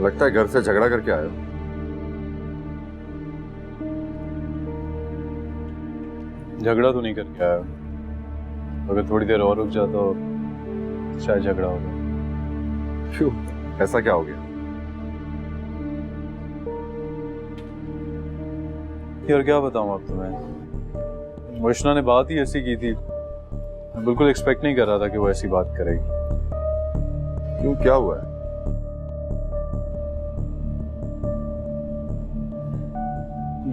लगता है घर से झगड़ा करके आए हो। झगड़ा तो नहीं करके आया, अगर थोड़ी देर और रुक जाता तो शायद झगड़ा होगा। क्यों, ऐसा क्या हो गया? यार क्या बताऊं अब तुम्हें, वैष्णा ने बात ही ऐसी की थी, मैं बिल्कुल एक्सपेक्ट नहीं कर रहा था कि वो ऐसी बात करेगी। क्यों, क्या हुआ है?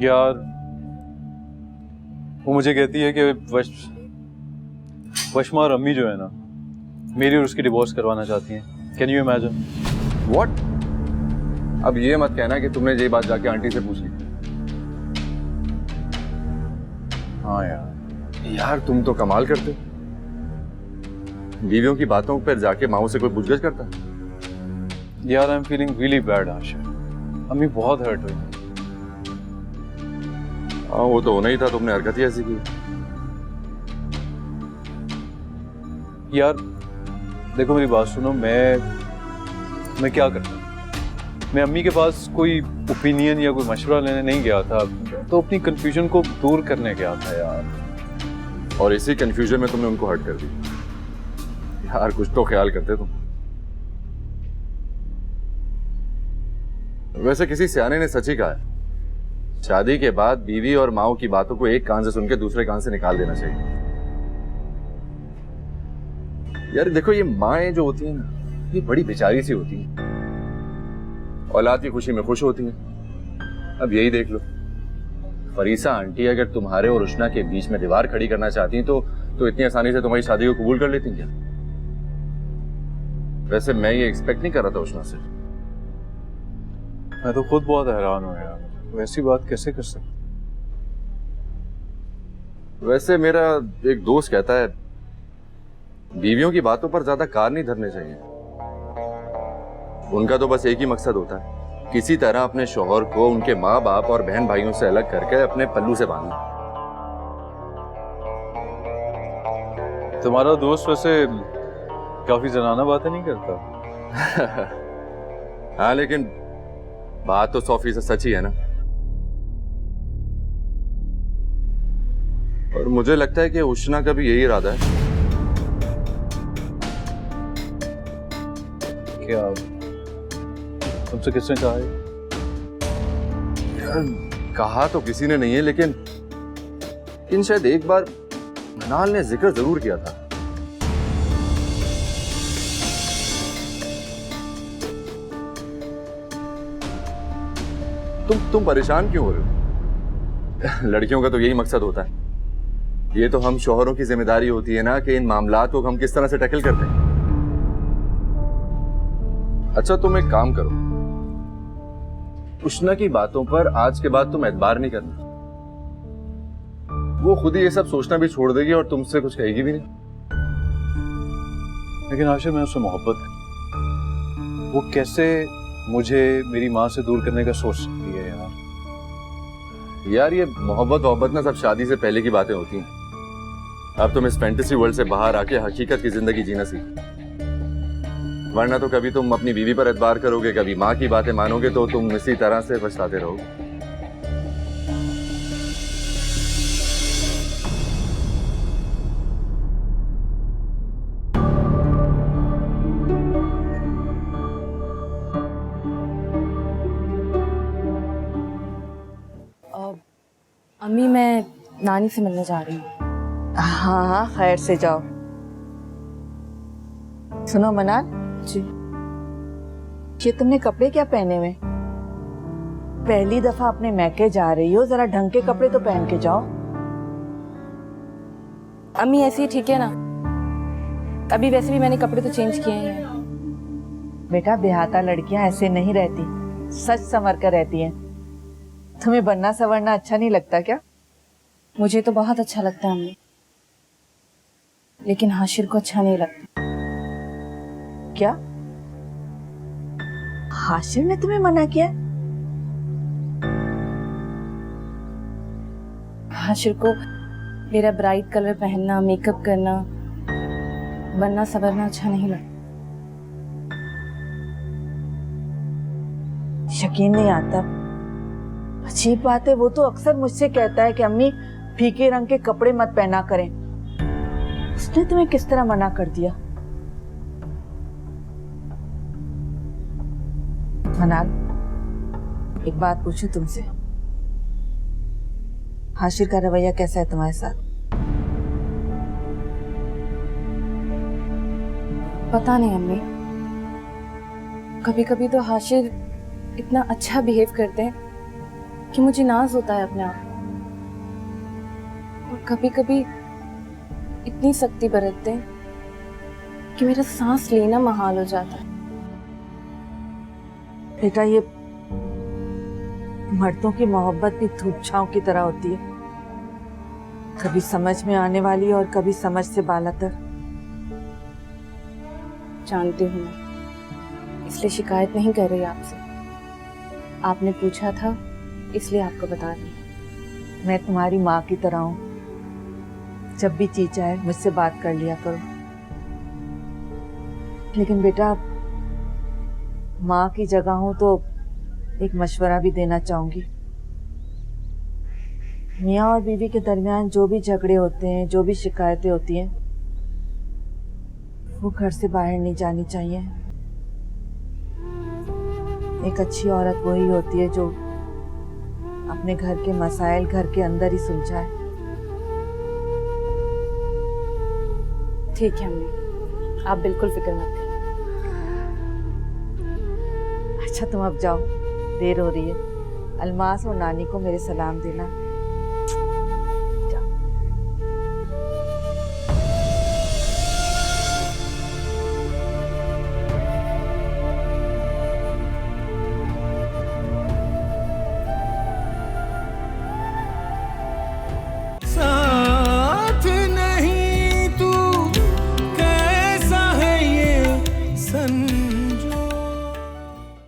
यार वो मुझे कहती है कि वशमा और अम्मी जो है ना, मेरी और उसकी डिवोर्स करवाना चाहती हैं। Can you imagine? व्हाट? अब ये मत कहना कि तुमने ये बात जाके आंटी से पूछ ली। हाँ यार तुम तो कमाल करते। बीवियों की बातों पर जाके माओ से कोई पूछगछ करता? यार I am feeling really bad Ashir, अम्मी बहुत हर्ट हुई। हाँ वो तो होना ही था, तुमने हरकत ही ऐसी की। यार देखो मेरी बात सुनो, मैं क्या करता, मैं अम्मी के पास कोई ओपिनियन या कोई मशवरा लेने नहीं गया था, तो अपनी कंफ्यूजन को दूर करने गया था यार। और इसी कंफ्यूजन में तुमने उनको हर्ट कर दी। यार कुछ तो ख्याल करते तुम। वैसे किसी सियाने ने सच ही कहा है, शादी के बाद बीवी और माओ की बातों को एक कान से सुन के दूसरे कान से निकाल देना चाहिए। यार देखो, ये माएं जो होती हैं ना, ये बड़ी बेचारी सी होती हैं, औलाद की खुशी में खुश होती हैं। अब यही देख लो, फरीसा आंटी अगर तुम्हारे और उष्णा के बीच में दीवार खड़ी करना चाहती तो इतनी आसानी से तुम्हारी शादी को कबूल कर लेती क्या? वैसे मैं ये एक्सपेक्ट नहीं कर रहा था उष्णा से। मैं तो खुद बहुत हैरान हूं यार, वो ऐसी बात कैसे कर सकते? वैसे मेरा एक दोस्त कहता है, बीवियों की बातों पर ज्यादा कार नहीं धरने चाहिए। उनका तो बस एक ही मकसद होता है, किसी तरह अपने शौहर को उनके माँ बाप और बहन भाइयों से अलग करके अपने पल्लू से बांधना। तुम्हारा दोस्त वैसे काफी जनाना बातें नहीं करता। हाँ लेकिन बात तो 100% सच ही है ना। और मुझे लगता है कि उष्णा का भी यही इरादा है। क्या तुमसे किसने कहा है? यार कहा तो किसी ने नहीं है, लेकिन शायद एक बार मनाल ने जिक्र जरूर किया था। तुम परेशान क्यों हो रहे हो? लड़कियों का तो यही मकसद होता है। ये तो हम शौहरों की जिम्मेदारी होती है ना कि इन मामलात को हम किस तरह से टैकल करते हैं। अच्छा तुम एक काम करो, उष्णा की बातों पर आज के बाद तुम एतबार नहीं करना। वो खुद ही ये सब सोचना भी छोड़ देगी और तुमसे कुछ कहेगी भी नहीं। लेकिन आशिर मैं उससे मोहब्बत, वो कैसे मुझे मेरी माँ से दूर करने का सोच सकती है यार ये मोहब्बत ना सब शादी से पहले की बातें होती हैं। अब तुम इस फैंटेसी वर्ल्ड से बाहर आके हकीकत की जिंदगी जीना सीखो, वरना तो कभी तुम अपनी बीवी पर एतबार करोगे, कभी माँ की बातें मानोगे, तो तुम इसी तरह से पछताते रहोगे। अम्मी मैं नानी से मिलने जा रही हूँ। हाँ हाँ खैर से जाओ। सुनो मनाल जी। ये तुमने कपड़े क्या पहने हुए? पहली दफा अपने मैके जा रही हो, जरा ढंग के कपड़े तो पहन के जाओ। अम्मी ऐसे ही ठीक है ना, अभी वैसे भी मैंने कपड़े तो चेंज किए हैं। बेटा बेहाता लड़कियां ऐसे नहीं रहती, सच संवर कर रहती हैं। तुम्हें बनना संवरना अच्छा नहीं लगता क्या? मुझे तो बहुत अच्छा लगता है अम्मी, लेकिन हाशिर को अच्छा नहीं लगता। क्या हाशिर ने तुम्हें मना किया? हाशिर को मेरा ब्राइट कलर पहनना, मेकअप करना, बनना संवरना अच्छा नहीं लगता। यकीन नहीं आता। अजीब बात है, वो तो अक्सर मुझसे कहता है कि अम्मी फीके रंग के कपड़े मत पहना करें। उसने तुम्हें किस तरह मना कर दिया? मनाल, एक बात पूछूं तुमसे, हाशिर का रवैया कैसा है तुम्हारे साथ? पता नहीं अम्मी, कभी कभी तो हाशिर इतना अच्छा बिहेव करते हैं कि मुझे नाज होता है अपने आप, और कभी कभी इतनी सख्ती बरतते हैं कि मेरा सांस लेना महाल हो जाता है। बेटा, ये मर्दों की मोहब्बत भी धूप छांव की तरह होती है, कभी समझ में आने वाली और कभी समझ से बालातर। जानती हूँ मैं, इसलिए शिकायत नहीं कर रही आपसे। आपने पूछा था इसलिए आपको बता रही। मैं तुम्हारी माँ की तरह हूँ, जब भी जी चाहे मुझसे बात कर लिया करो। लेकिन बेटा, माँ की जगह हूं तो एक मशवरा भी देना चाहूंगी। मियाँ और बीवी के दरमियान जो भी झगड़े होते हैं, जो भी शिकायतें होती हैं, वो घर से बाहर नहीं जानी चाहिए। एक अच्छी औरत वही होती है जो अपने घर के मसाइल घर के अंदर ही सुलझाए। ठीक है अम्मी, आप बिल्कुल फिक्र मत करिए। अच्छा, तुम अब जाओ, देर हो रही है। अलमास और नानी को मेरे सलाम देना।